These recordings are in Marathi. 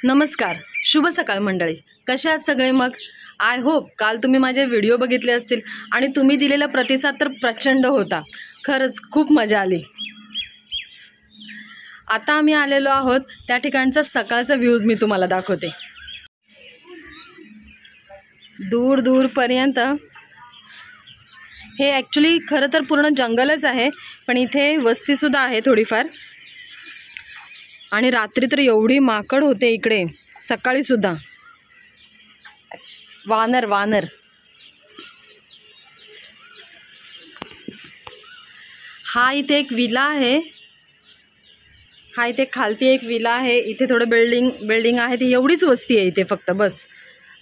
नमस्कार, शुभ सकाळ मंडळी. कशा आहात सगळे? मग आय होप काल तुम्ही माझे व्हिडिओ बघितले असतील आणि तुम्ही दिलेला प्रतिसाद तर प्रचंड होता. खरंच खूप मजा आली. आता आम्ही आलेलो आहोत त्या ठिकाणचा सकाळचा व्ह्यूज मी तुम्हाला दाखवते. दूर दूरपर्यंत हे ॲक्च्युली खरं तर पूर्ण जंगलच आहे, पण इथे वस्तीसुद्धा आहे थोडीफार. आणि रात्री तर एवढी माकड होते इकडे, सकाळीसुद्धा वानर. हा इथे एक विला आहे, हा इथे खालती एक विला आहे. इथे थोडं बिल्डिंग आहे, ती एवढीच वस्ती आहे इथे फक्त, बस.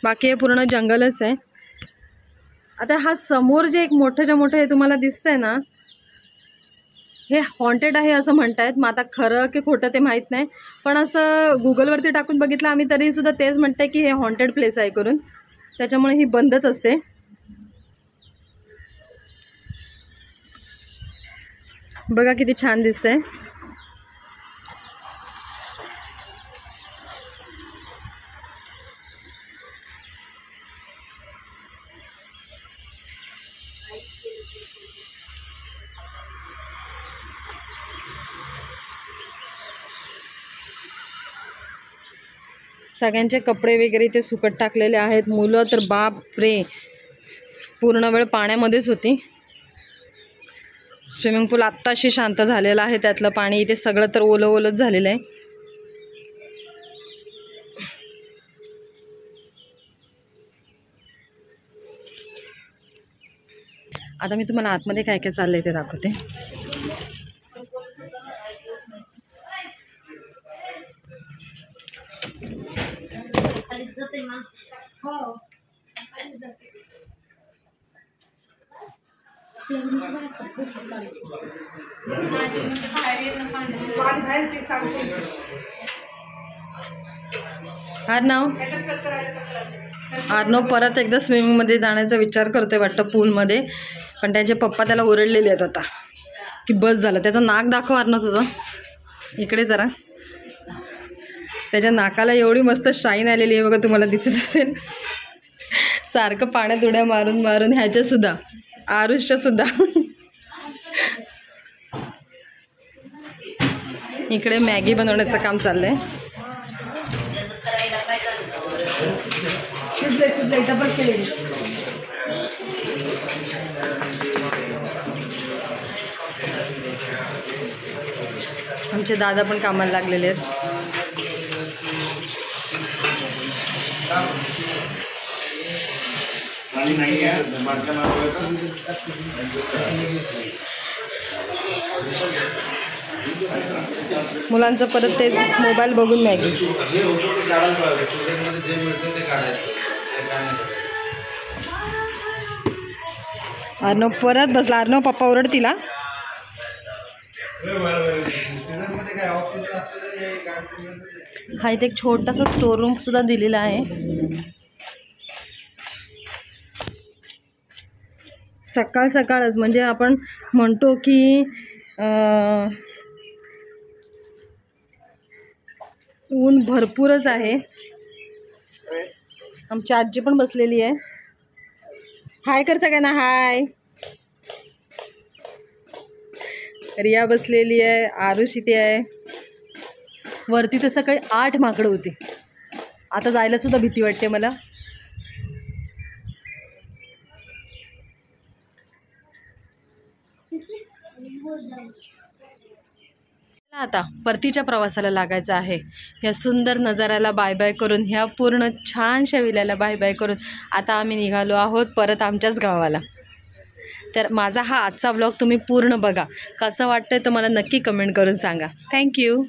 बाकी हे पूर्ण जंगलच आहे. आता हा समोर जे एक मोठं हे तुम्हाला दिसतंय ना, हे हॉन्टेड आहे असं म्हणतायत. मग आता खरं की खोटं ते माहीत नाही, पण असं गुगलवरती टाकून बघितलं आम्ही तरीसुद्धा तेच म्हणतंय की हे हॉन्टेड प्लेस आहे करून, त्याच्यामुळे ही बंदच असते. बघा किती छान दिसतंय. सगळ्यांचे कपडे वगैरे इथे सुकत टाकलेले आहेत. मुलं तर बाप रे पूर्ण वेळ पाण्यामध्येच होती. स्विमिंग पूल आत्ताशी शांत झालेला आहे, त्यातलं पाणी इथे सगळं तर ओलंच झालेलं आहे. आता मी तुम्हाला आतमध्ये काय काय चाललंय ते दाखवते. अर्णव परत एकदा स्विमिंगमध्ये जाण्याचा विचार करतोय वाटतं पूलमध्ये, पण त्याचे पप्पा त्याला ओरडलेले आहेत आता की बस झालं. त्याचं नाक दाखव अर्णव तुझं, इकडे जरा. त्याच्या नाकाला एवढी मस्त शाईन आलेली आहे बघा, तुम्हाला दिसत असेल. सारखं पाण्यात उड्या मारून ह्याच्यासुद्धा आरुषच्यासुद्धा. इकडे मॅगी बनवण्याचं काम चाललंय. आमचे दादा पण कामाला लागलेले आहेत. मुलांचं परत तेच मोबाईल बघून मॅगी. अर्णव परत बसला. अर्णव पप्पा ओरडतीला. हा इथे एक छोटासा स्टोर रूम सुद्धा दिलेला आहे. सकाळच म्हणजे आपण म्हणतो की ऊन भरपूरच आहे. आमची आजी पण बसलेली आहे. हाय कर सगळ्यांना, हाय. रिया बसलेली आहे, आरुष इथे आहे. वरती तर सकाळी 8 माकडं होती. आता जायला सुद्धा भीती वाटते मला. आता परतीच्या प्रवासाला लागायचं आहे. या सुंदर नजाऱ्याला बाय बाय करून, ह्या पूर्ण छानशा विल्याला बाय बाय करून आता आम्ही निघालो आहोत परत आमच्याच गावाला. तर माझा हा आजचा व्लॉग तुम्ही पूर्ण बघा. कसं वाटतंय तर मला नक्की कमेंट करून सांगा. थँक्यू.